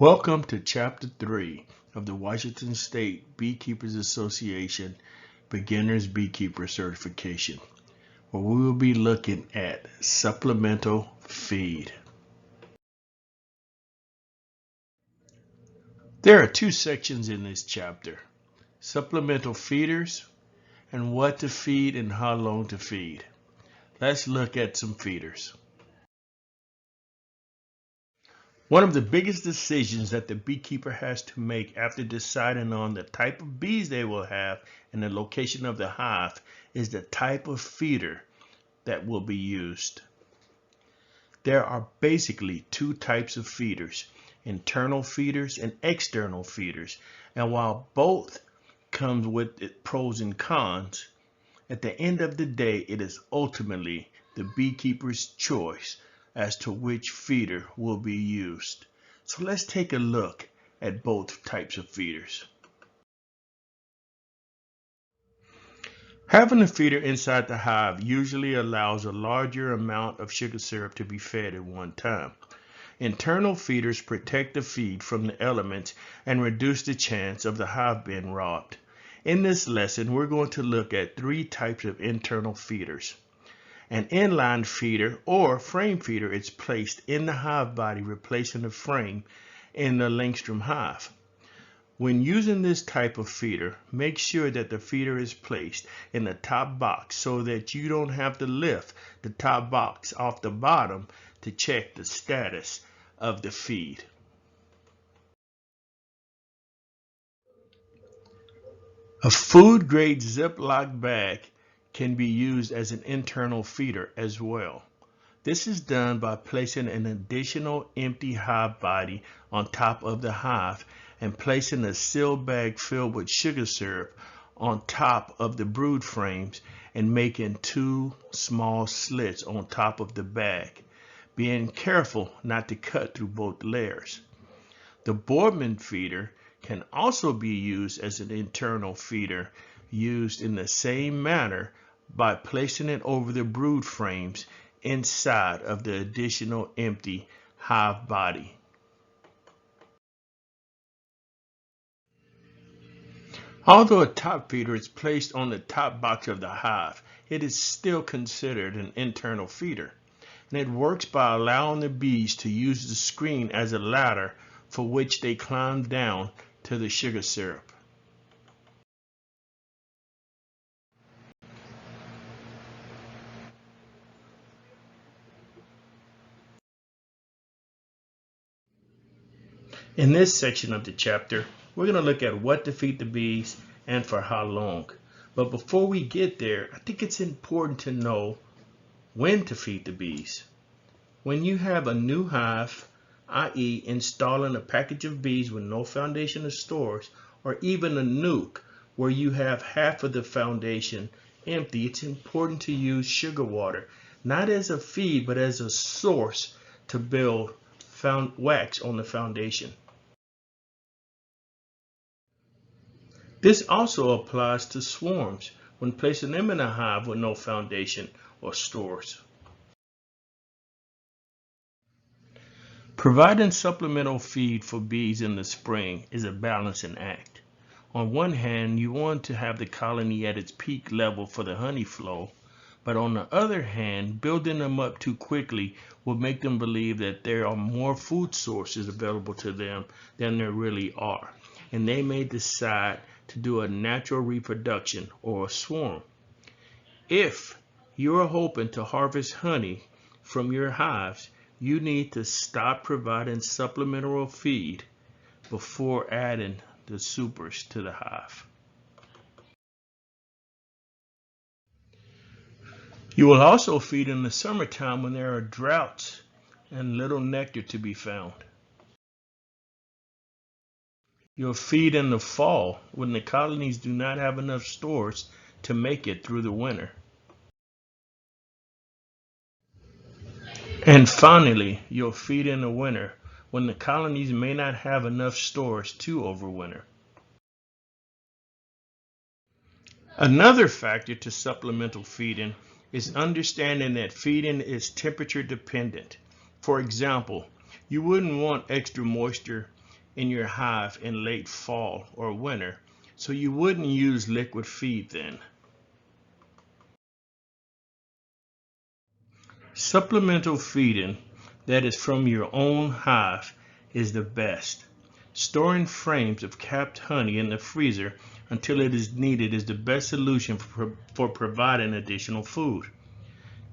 Welcome to Chapter 3 of the Washington State Beekeepers Association Beginner's Beekeeper Certification, where we will be looking at supplemental feed. There are two sections in this chapter: supplemental feeders and what to feed and how long to feed. Let's look at some feeders. One of the biggest decisions that the beekeeper has to make after deciding on the type of bees they will have and the location of the hive is the type of feeder that will be used. There are basically two types of feeders: internal feeders and external feeders. And while both comes with pros and cons, at the end of the day, it is ultimately the beekeeper's choice as to which feeder will be used. So let's take a look at both types of feeders. Having a feeder inside the hive usually allows a larger amount of sugar syrup to be fed at one time. Internal feeders protect the feed from the elements and reduce the chance of the hive being robbed. In this lesson, we're going to look at three types of internal feeders. An inline feeder or frame feeder is placed in the hive body, replacing the frame in the Langstrom hive. When using this type of feeder, make sure that the feeder is placed in the top box so that you don't have to lift the top box off the bottom to check the status of the feed. A food-grade Ziploc bag can be used as an internal feeder as well. This is done by placing an additional empty hive body on top of the hive and placing a sealed bag filled with sugar syrup on top of the brood frames and making two small slits on top of the bag, being careful not to cut through both layers. The Boardman feeder can also be used as an internal feeder, used in the same manner by placing it over the brood frames inside of the additional empty hive body. Although a top feeder is placed on the top box of the hive, it is still considered an internal feeder, and it works by allowing the bees to use the screen as a ladder for which they climb down to the sugar syrup. In this section of the chapter, we're going to look at what to feed the bees and for how long. But before we get there, I think it's important to know when to feed the bees. When you have a new hive, i.e. installing a package of bees with no foundation or stores, or even a nuke where you have half of the foundation empty, it's important to use sugar water, not as a feed, but as a source to build wax on the foundation. This also applies to swarms when placing them in a hive with no foundation or stores. Providing supplemental feed for bees in the spring is a balancing act. On one hand, you want to have the colony at its peak level for the honey flow, but on the other hand, building them up too quickly will make them believe that there are more food sources available to them than there really are, and they may decide to do a natural reproduction or a swarm. If you are hoping to harvest honey from your hives, you need to stop providing supplemental feed before adding the supers to the hive. You will also feed in the summertime when there are droughts and little nectar to be found. You'll feed in the fall when the colonies do not have enough stores to make it through the winter. And finally, you'll feed in the winter when the colonies may not have enough stores to overwinter. Another factor to supplemental feeding is understanding that feeding is temperature dependent. For example, you wouldn't want extra moisture in your hive in late fall or winter, so you wouldn't use liquid feed then. Supplemental feeding that is from your own hive is the best. Storing frames of capped honey in the freezer until it is needed is the best solution for providing additional food.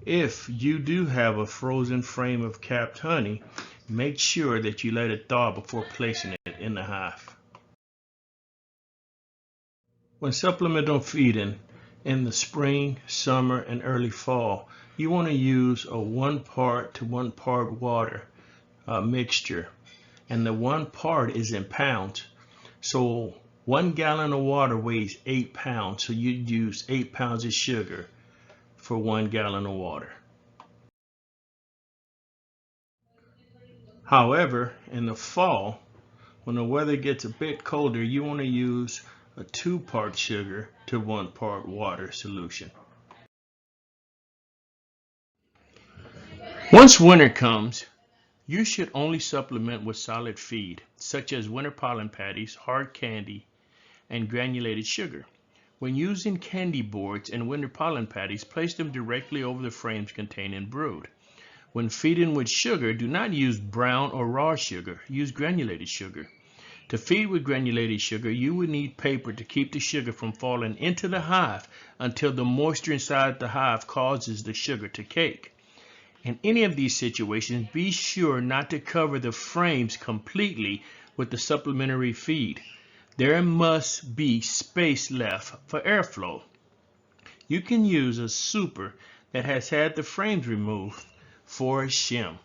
If you do have a frozen frame of capped honey, make sure that you let it thaw before placing it in the hive. When supplemental feeding in the spring, summer, and early fall, you want to use a 1 part to 1 part water mixture, and the 1 part is in pounds. So 1 gallon of water weighs 8 pounds, so you'd use 8 pounds of sugar for 1 gallon of water. However, in the fall, when the weather gets a bit colder, you want to use a 2 part sugar to 1 part water solution. Once winter comes, you should only supplement with solid feed, such as winter pollen patties, hard candy, and granulated sugar. When using candy boards and winter pollen patties, place them directly over the frames containing brood. When feeding with sugar, do not use brown or raw sugar. Use granulated sugar. To feed with granulated sugar, you would need paper to keep the sugar from falling into the hive until the moisture inside the hive causes the sugar to cake. In any of these situations, be sure not to cover the frames completely with the supplementary feed. There must be space left for airflow. You can use a super that has had the frames removed for a shim.